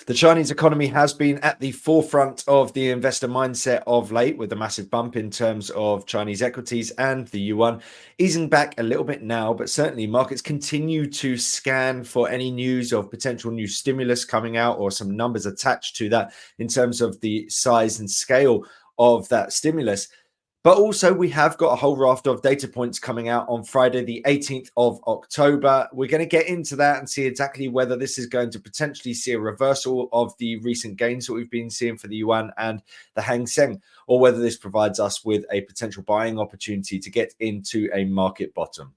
The Chinese economy has been at the forefront of the investor mindset of late, with a massive bump in terms of Chinese equities and the Yuan easing back a little bit now, but certainly markets continue to scan for any news of potential new stimulus coming out or some numbers attached to that in terms of the size and scale of that stimulus. But also, we have got a whole raft of data points coming out on Friday, the 18th of October. We're going to get into that and see exactly whether this is going to potentially see a reversal of the recent gains that we've been seeing for the Yuan and the Hang Seng, or whether this provides us with a potential buying opportunity to get into a market bottom.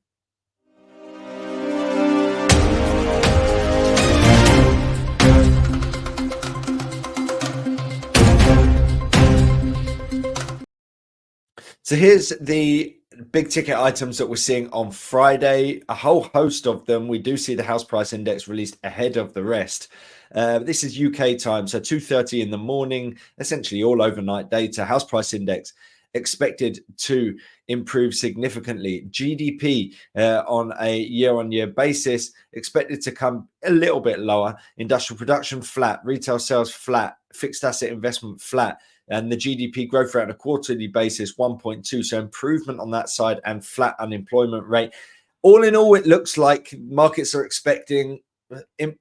So here's the big ticket items that we're seeing on Friday, a whole host of them. We do see the house price index released ahead of the rest. This is UK time, so 2:30 in the morning, essentially all overnight data. House price index expected to improve significantly. GDP on a year-on-year basis expected to come a little bit lower. Industrial production flat, retail sales flat, fixed asset investment flat, and the GDP growth rate on a quarterly basis 1.2, so improvement on that side, and flat unemployment rate. All in all, it looks like markets are expecting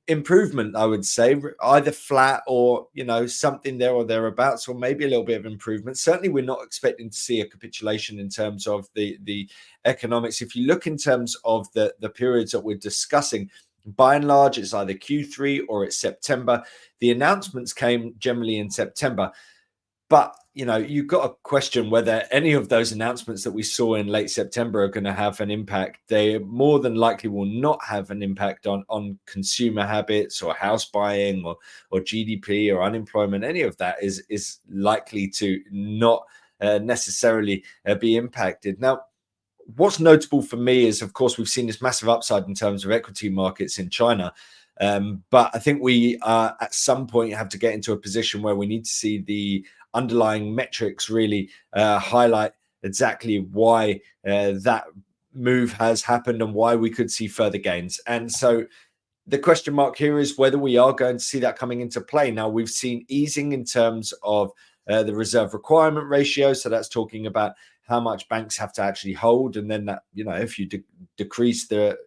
improvement, I would say, either flat or something there or thereabouts, or maybe a little bit of improvement. Certainly we're not expecting to see a capitulation in terms of the economics. If you look in terms of the periods that we're discussing, by and large it's either Q3 or it's September. The announcements came generally in September, but you've got to question whether any of those announcements that we saw in late September are going to have an impact. They more than likely will not have an impact on consumer habits or house buying or GDP or unemployment. Any of that is likely to not necessarily be impacted. Now, what's notable for me is, of course, we've seen this massive upside in terms of equity markets in China. But I think we at some point have to get into a position where we need to see the underlying metrics really highlight exactly why that move has happened and why we could see further gains. And so the question mark here is whether we are going to see that coming into play. Now, we've seen easing in terms of the reserve requirement ratio. So that's talking about how much banks have to actually hold. And then that, if you decrease the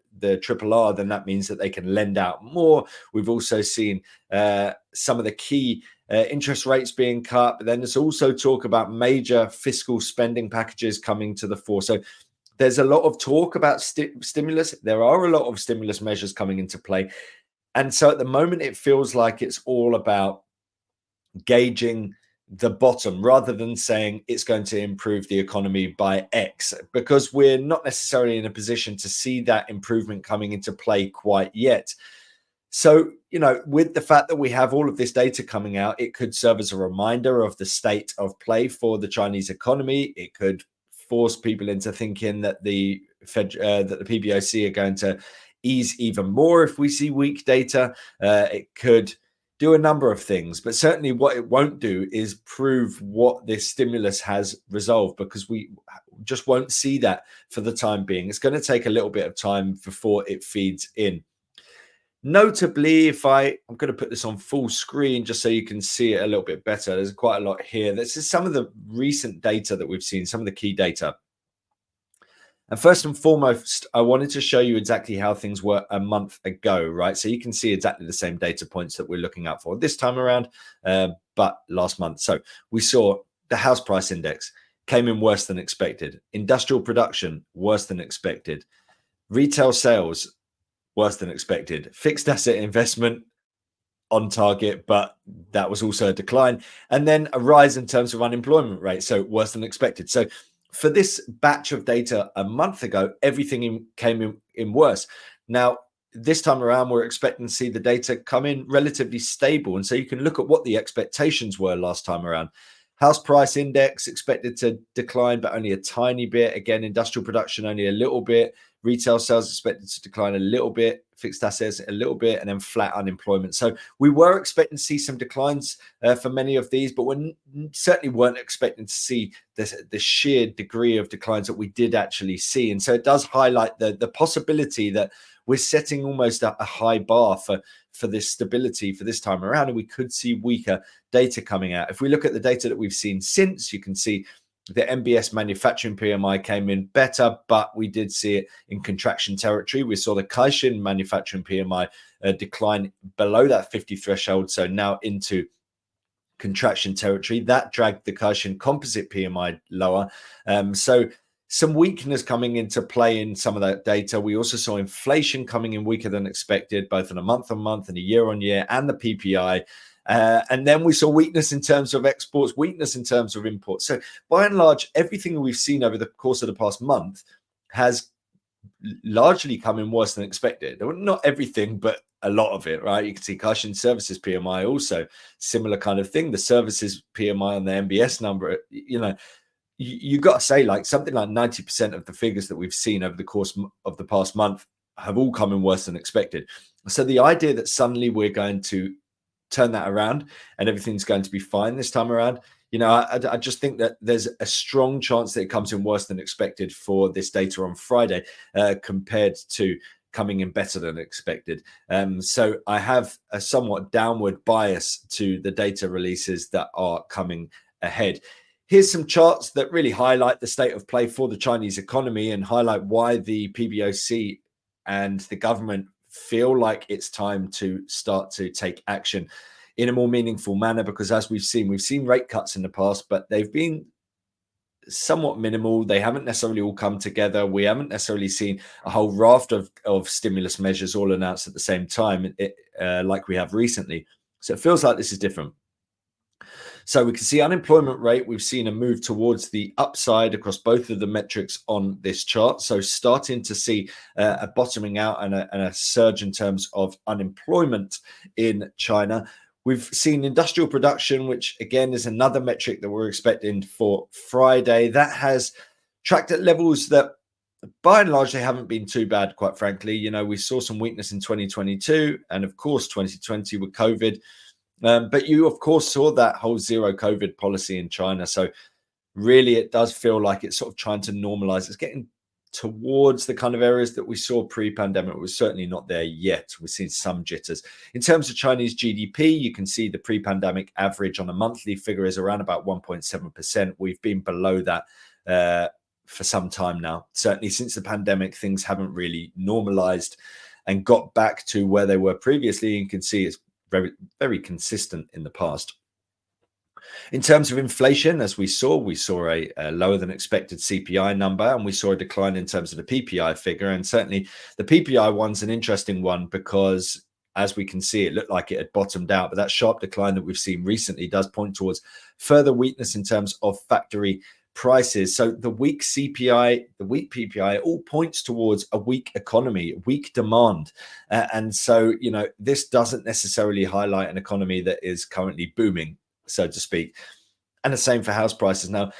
triple R, then that means that they can lend out more. We've also seen some of the key interest rates being cut, but then there's also talk about major fiscal spending packages coming to the fore. So there's a lot of talk about stimulus. There are a lot of stimulus measures coming into play. And so at the moment, it feels like it's all about gauging the bottom rather than saying it's going to improve the economy by X, because we're not necessarily in a position to see that improvement coming into play quite yet. So, with the fact that we have all of this data coming out, it could serve as a reminder of the state of play for the Chinese economy. It could force people into thinking that the PBOC are going to ease even more if we see weak data. It could do a number of things, but certainly what it won't do is prove what this stimulus has resolved, because we just won't see that for the time being. It's going to take a little bit of time before it feeds in. Notably, I'm going to put this on full screen just so you can see it a little bit better. There's quite a lot here. This is some of the recent data that we've seen, some of the key data. And first and foremost, I wanted to show you exactly how things were a month ago, right? So you can see exactly the same data points that we're looking at for this time around, but last month. So we saw the house price index came in worse than expected. Industrial production, worse than expected. Retail sales, worse than expected. Fixed asset investment, on target, but that was also a decline. And then a rise in terms of unemployment rate, so worse than expected. So for this batch of data a month ago, everything came in worse. Now, this time around, we're expecting to see the data come in relatively stable. And so you can look at what the expectations were last time around. House price index expected to decline, but only a tiny bit. Again, industrial production only a little bit. Retail sales expected to decline a little bit. Fixed assets a little bit, and then flat unemployment. So we were expecting to see some declines for many of these, but we certainly weren't expecting to see the sheer degree of declines that we did actually see. And so it does highlight the possibility that we're setting almost a high bar for for this stability for this time around, and we could see weaker data coming out. If we look at the data that we've seen since, you can see the MBS manufacturing PMI came in better, but we did see it in contraction territory. We saw the Caixin manufacturing PMI decline below that 50 threshold, so now into contraction territory. That dragged the Caixin composite PMI lower. So some weakness coming into play in some of that data. We also saw inflation coming in weaker than expected, both on a month-on-month and a year-on-year, and the PPI. And then we saw weakness in terms of exports, weakness in terms of imports. So by and large, everything we've seen over the course of the past month has largely come in worse than expected. Not everything, but a lot of it, right? You can see Caixin services PMI also similar kind of thing. The services PMI on the MBS number, you got to say, like, something like 90% of the figures that we've seen over the course of the past month have all come in worse than expected. So the idea that suddenly we're going to turn that around and everything's going to be fine this time around, I just think that there's a strong chance that it comes in worse than expected for this data on Friday, compared to coming in better than expected. So I have a somewhat downward bias to the data releases that are coming ahead. Here's some charts that really highlight the state of play for the Chinese economy and highlight why the PBOC and the government feel like it's time to start to take action in a more meaningful manner, because as we've seen rate cuts in the past, but they've been somewhat minimal. They haven't necessarily all come together. We haven't necessarily seen a whole raft of stimulus measures all announced at the same time, like we have recently. So it feels like this is different. So we can see unemployment rate. We've seen a move towards the upside across both of the metrics on this chart. So starting to see a bottoming out and a surge in terms of unemployment in China. We've seen industrial production, which again is another metric that we're expecting for Friday. That has tracked at levels that by and large they haven't been too bad, quite frankly. We saw some weakness in 2022 and of course 2020 with COVID. But you, of course, saw that whole zero COVID policy in China. So really, it does feel like it's sort of trying to normalize. It's getting towards the kind of areas that we saw pre-pandemic. We're certainly not there yet. We've seen some jitters. In terms of Chinese GDP, you can see the pre-pandemic average on a monthly figure is around about 1.7%. We've been below that for some time now. Certainly since the pandemic, things haven't really normalized and got back to where they were previously. You can see it's very, very consistent in the past. In terms of inflation, as we saw a lower than expected CPI number, and we saw a decline in terms of the PPI figure. And certainly the PPI one's an interesting one because, as we can see, it looked like it had bottomed out, but that sharp decline that we've seen recently does point towards further weakness in terms of factory prices. So the weak CPI, the weak PPI, all points towards a weak economy, weak demand. And so, this doesn't necessarily highlight an economy that is currently booming, so to speak. And the same for house prices. Now,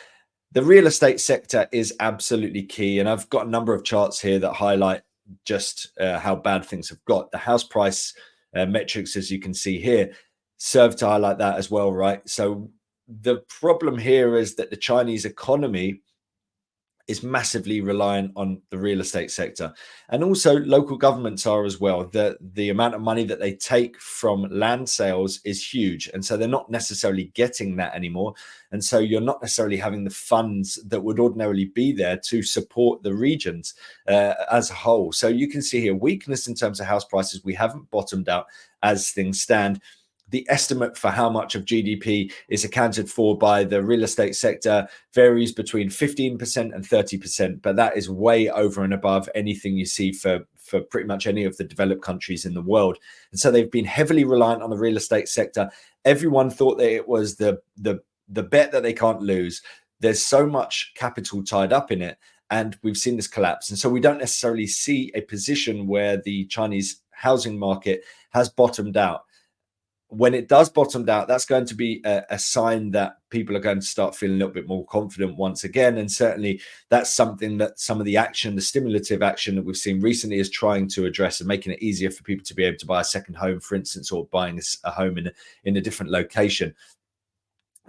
the real estate sector is absolutely key. And I've got a number of charts here that highlight just how bad things have got. The house price metrics, as you can see here, serve to highlight that as well, right? So the problem here is that the Chinese economy is massively reliant on the real estate sector, and also local governments are as well. The amount of money that they take from land sales is huge, and so they're not necessarily getting that anymore, and so you're not necessarily having the funds that would ordinarily be there to support the regions as a whole. So you can see here weakness in terms of house prices. We haven't bottomed out as things stand. The estimate for how much of GDP is accounted for by the real estate sector varies between 15% and 30%, but that is way over and above anything you see for pretty much any of the developed countries in the world. And so they've been heavily reliant on the real estate sector. Everyone thought that it was the bet that they can't lose. There's so much capital tied up in it, and we've seen this collapse. And so we don't necessarily see a position where the Chinese housing market has bottomed out. When it does bottom out, that's going to be a sign that people are going to start feeling a little bit more confident once again. And certainly that's something that some of the action, the stimulative action that we've seen recently is trying to address, and making it easier for people to be able to buy a second home, for instance, or buying a home in a different location.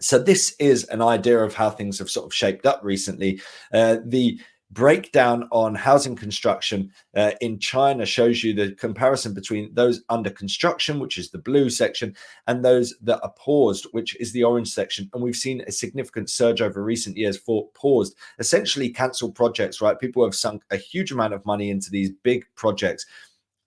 So this is an idea of how things have sort of shaped up recently. The breakdown on housing construction in China shows you the comparison between those under construction, which is the blue section, and those that are paused, which is the orange section. And we've seen a significant surge over recent years for paused, essentially cancelled projects, right? People have sunk a huge amount of money into these big projects,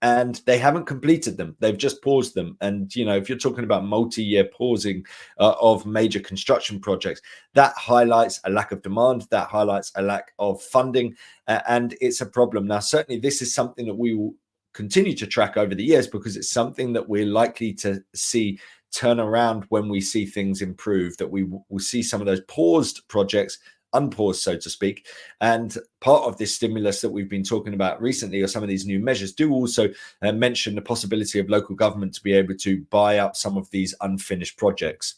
and they haven't completed them. They've just paused them. And, you know, if you're talking about multi-year pausing of major construction projects, that highlights a lack of demand, that highlights a lack of funding, and it's a problem. Now, certainly this is something that we will continue to track over the years, because it's something that we're likely to see turn around when we see things improve, that we will see some of those paused projects unpaused, so to speak. And part of this stimulus that we've been talking about recently, or some of these new measures, do also mention the possibility of local government to be able to buy up some of these unfinished projects.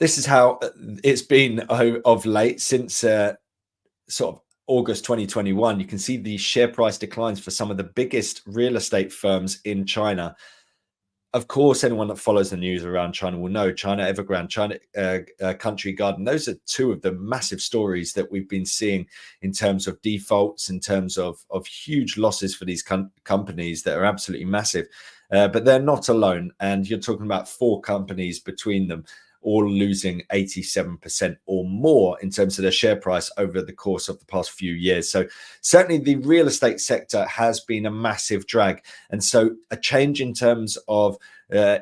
This is how it's been of late, since sort of August 2021. You can see the share price declines for some of the biggest real estate firms in China. Of course, anyone that follows the news around China will know China Evergrande, China Country Garden. Those are two of the massive stories that we've been seeing in terms of defaults, in terms of huge losses for these companies that are absolutely massive. But they're not alone. And you're talking about 4 companies between them, all losing 87% or more in terms of their share price over the course of the past few years. So certainly the real estate sector has been a massive drag. And so a change in terms of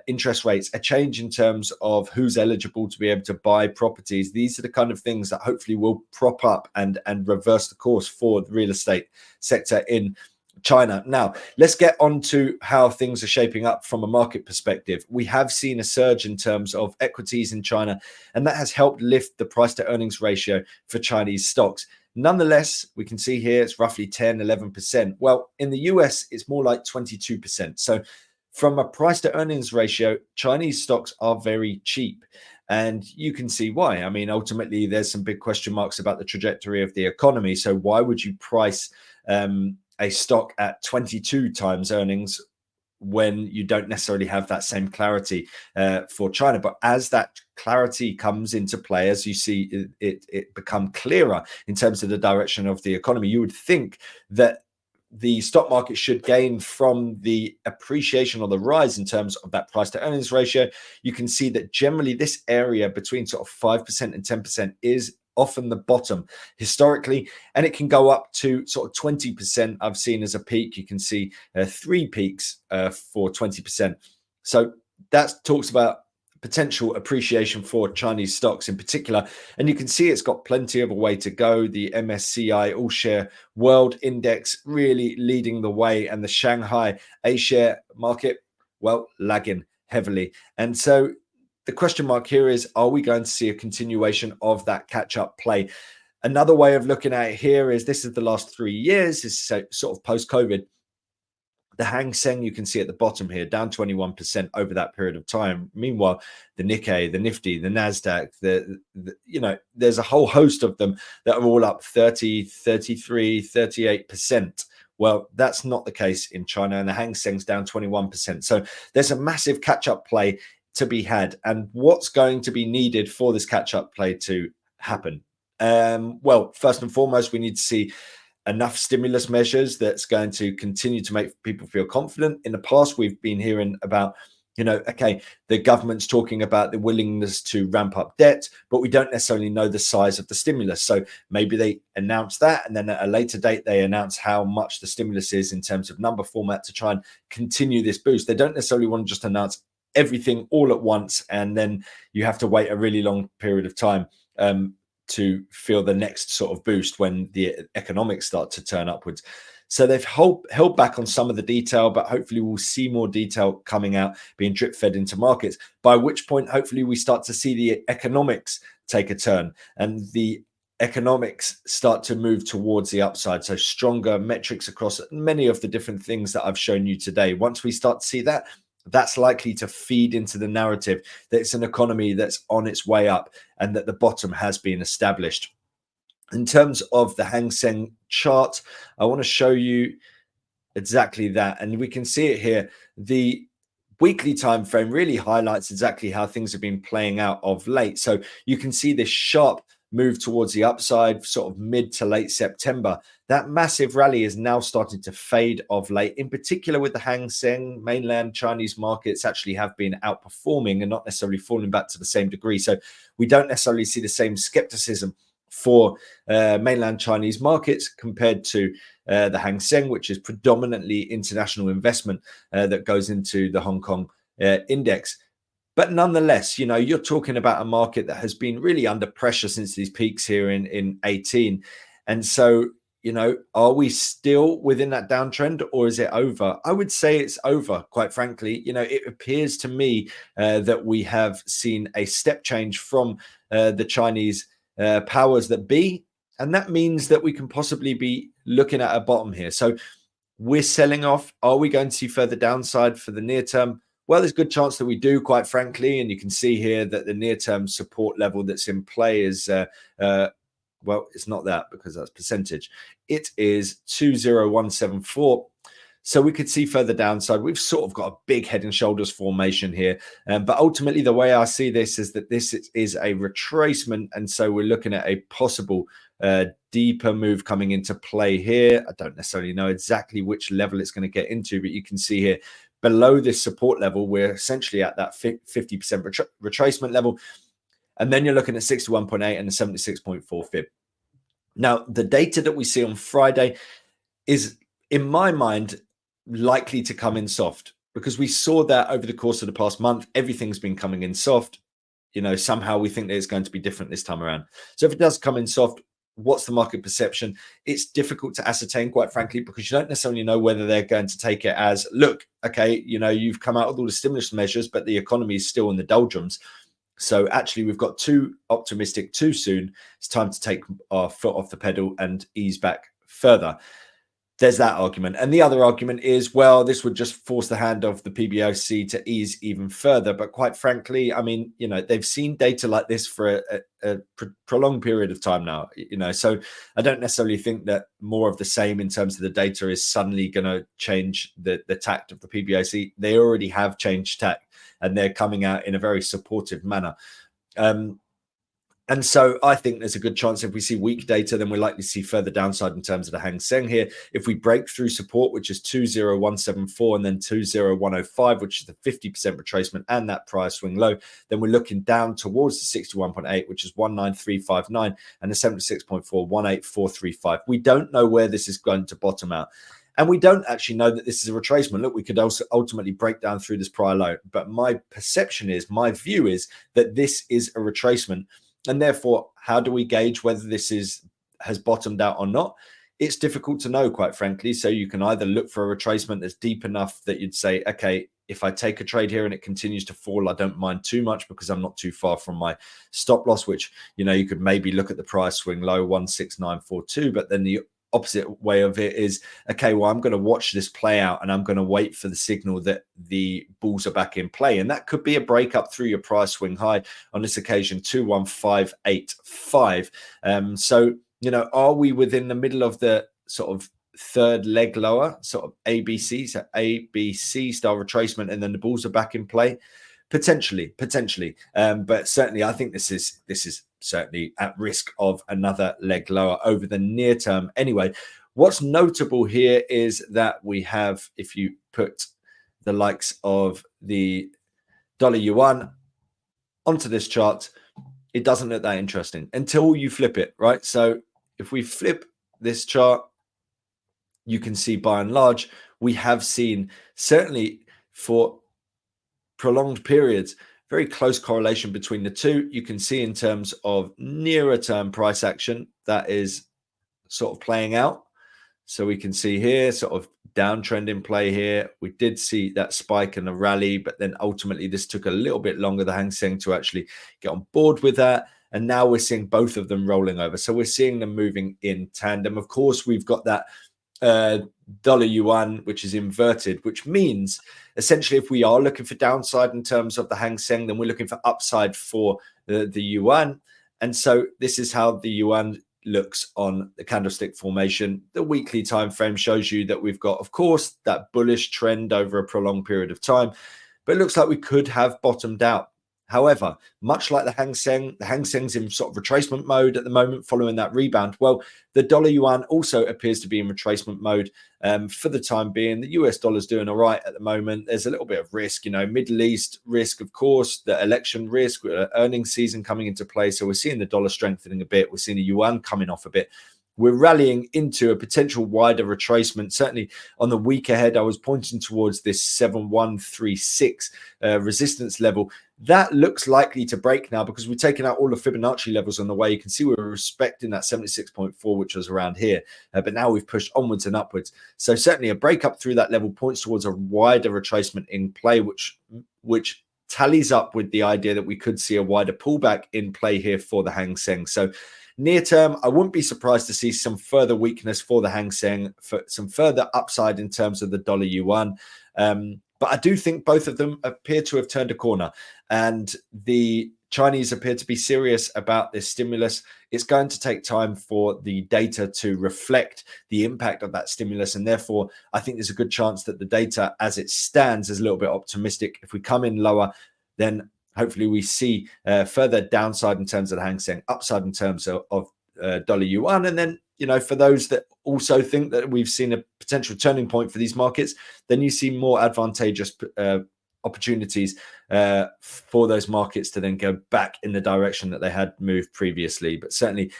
interest rates, a change in terms of who's eligible to be able to buy properties, these are the kind of things that hopefully will prop up and reverse the course for the real estate sector in China. Now, let's get on to how things are shaping up from a market perspective. We have seen a surge in terms of equities in China, and that has helped lift the price to earnings ratio for Chinese stocks. Nonetheless, we can see here it's roughly 10, 11%. Well, in the US, it's more like 22%. So from a price to earnings ratio, Chinese stocks are very cheap. And you can see why. I mean, ultimately, there's some big question marks about the trajectory of the economy. So why would you price a stock at 22 times earnings when you don't necessarily have that same clarity for China? But as that clarity comes into play, as you see it become clearer in terms of the direction of the economy, you would think that the stock market should gain from the appreciation or the rise in terms of that price to earnings ratio. You can see that generally this area between sort of 5% and 10% is often the bottom historically, and it can go up to sort of 20%. I've seen as a peak. You can see 3 peaks for 20%. So that talks about potential appreciation for Chinese stocks in particular. And you can see it's got plenty of a way to go. The MSCI All Share World Index really leading the way, and the Shanghai A Share market, well, lagging heavily. And so the question mark here is, are we going to see a continuation of that catch-up play? Another way of looking at it here is, this is the last 3 years, is sort of post-COVID. The Hang Seng, you can see at the bottom here, down 21% over that period of time. Meanwhile, the Nikkei, the Nifty, the Nasdaq, you know, there's a whole host of them that are all up 30, 33, 38%. Well, that's not the case in China, and the Hang Seng's down 21%. So there's a massive catch-up play to be had. And what's going to be needed for this catch-up play to happen? Well, first and foremost, we need to see enough stimulus measures that's going to continue to make people feel confident. In the past, we've been hearing about, you know, okay, the government's talking about the willingness to ramp up debt, but we don't necessarily know the size of the stimulus. So maybe they announce that, and then at a later date, they announce how much the stimulus is in terms of number format to try and continue this boost. They don't necessarily want to just announce everything all at once, and then you have to wait a really long period of time to feel the next sort of boost when the economics start to turn upwards. So they've held back on some of the detail, but hopefully we'll see more detail coming out, being drip fed into markets, by which point hopefully we start to see the economics take a turn and the economics start to move towards the upside. So stronger metrics across many of the different things that I've shown you today. Once we start to see that, that's likely to feed into the narrative that it's an economy that's on its way up and that the bottom has been established. In terms of the Hang Seng chart, I want to show you exactly that. And we can see it here. The weekly time frame really highlights exactly how things have been playing out of late. So you can see this sharp move towards the upside sort of mid to late September. That massive rally is now starting to fade of late, in particular with the Hang Seng. Mainland Chinese markets actually have been outperforming and not necessarily falling back to the same degree. So we don't necessarily see the same skepticism for mainland Chinese markets compared to the Hang Seng, which is predominantly international investment that goes into the Hong Kong index. But nonetheless, you know, you're talking about a market that has been really under pressure since these peaks here in 18. And so, you know, are we still within that downtrend, or is it over? I would say it's over, quite frankly. You know, it appears to me that we have seen a step change from the Chinese powers that be. And that means that we can possibly be looking at a bottom here. So we're selling off. Are we going to see further downside for the near term? Well, there's a good chance that we do, quite frankly. And you can see here that the near-term support level that's in play is, well, it's not that because that's percentage. It is 20174. So we could see further downside. We've sort of got a big head and shoulders formation here. But ultimately, the way I see this is that this is a retracement. And so we're looking at a possible deeper move coming into play here. I don't necessarily know exactly which level it's going to get into, but you can see here below this support level, we're essentially at that 50% retracement level. And then you're looking at 61.8 and the 76.4 fib. Now, the data that we see on Friday is, in my mind, likely to come in soft, because we saw that over the course of the past month, everything's been coming in soft. You know, somehow we think that it's going to be different this time around. So if it does come in soft, what's the market perception? It's difficult to ascertain, quite frankly, because you don't necessarily know whether they're going to take it as, look, okay, you know, you've come out with all the stimulus measures, but the economy is still in the doldrums. So actually, we've got too optimistic too soon. It's time to take our foot off the pedal and ease back further. There's that argument. And the other argument is, well, this would just force the hand of the PBOC to ease even further. But quite frankly, I mean, you know, they've seen data like this for a prolonged period of time now, you know, so I don't necessarily think that more of the same in terms of the data is suddenly going to change the tact of the PBOC. They already have changed tact and they're coming out in a very supportive manner. And so I think there's a good chance if we see weak data, then we're likely to see further downside in terms of the Hang Seng here. If we break through support, which is 20174 and then 20105, which is the 50% retracement and that prior swing low, then we're looking down towards the 61.8, which is 19359, and the 76.4, 18435. We don't know where this is going to bottom out. And we don't actually know that this is a retracement. Look, we could also ultimately break down through this prior low. But my perception is, my view is that this is a retracement. And therefore, how do we gauge whether this has bottomed out or not? It's difficult to know, quite frankly. So you can either look for a retracement that's deep enough that you'd say, okay, if I take a trade here and it continues to fall, I don't mind too much because I'm not too far from my stop loss, which, you know, you could maybe look at the price swing low 16942, but then the opposite way of it is, okay, well, I'm going to watch this play out and I'm going to wait for the signal that the bulls are back in play. And that could be a breakup through your price swing high, on this occasion, 21585. So, you know, are we within the middle of the sort of third leg lower, sort of ABC, so ABC style retracement, and then the bulls are back in play? Potentially. But certainly I think this is certainly at risk of another leg lower over the near term. Anyway, what's notable here is that we have, if you put the likes of the dollar yuan onto this chart, it doesn't look that interesting until you flip it, right? So if we flip this chart, you can see by and large, we have seen, certainly for prolonged periods, very close correlation between the two. You can see in terms of nearer term price action that is sort of playing out. So we can see here sort of downtrend in play here. We did see that spike and the rally, but then ultimately this took a little bit longer, the Hang Seng, to actually get on board with that. And now we're seeing both of them rolling over. So we're seeing them moving in tandem. Of course, we've got that dollar yuan, which is inverted, which means essentially if we are looking for downside in terms of the Hang Seng, then we're looking for upside for the yuan. And so this is how the yuan looks on the candlestick formation. The weekly time frame shows you that we've got, of course, that bullish trend over a prolonged period of time, but it looks like we could have bottomed out. However, much like the Hang Seng's in sort of retracement mode at the moment following that rebound. Well, the dollar yuan also appears to be in retracement mode for the time being. The US dollar's doing all right at the moment. There's a little bit of risk, Middle East risk, of course, the election risk, earnings season coming into play. So we're seeing the dollar strengthening a bit. We're seeing the yuan coming off a bit. We're rallying into a potential wider retracement. Certainly on the week ahead, I was pointing towards this 7136 resistance level. That looks likely to break now because we've taken out all the Fibonacci levels on the way. You can see we're respecting that 76.4, which was around here. But now we've pushed onwards and upwards. So certainly a break up through that level points towards a wider retracement in play, which tallies up with the idea that we could see a wider pullback in play here for the Hang Seng. So near term, I wouldn't be surprised to see some further weakness for the Hang Seng, for some further upside in terms of the dollar yuan. But I do think both of them appear to have turned a corner, and the Chinese appear to be serious about this stimulus. It's going to take time for the data to reflect the impact of that stimulus, and therefore I think there's a good chance that the data as it stands is a little bit optimistic. If we come in lower, then hopefully we see further downside in terms of the Hang Seng, upside in terms of dollar yuan. And then, for those that also think that we've seen a potential turning point for these markets, then you see more advantageous opportunities for those markets to then go back in the direction that they had moved previously. But certainly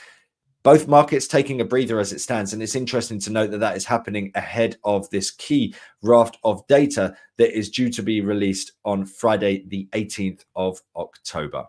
both markets taking a breather as it stands. And it's interesting to note that that is happening ahead of this key raft of data that is due to be released on Friday, the 18th of October.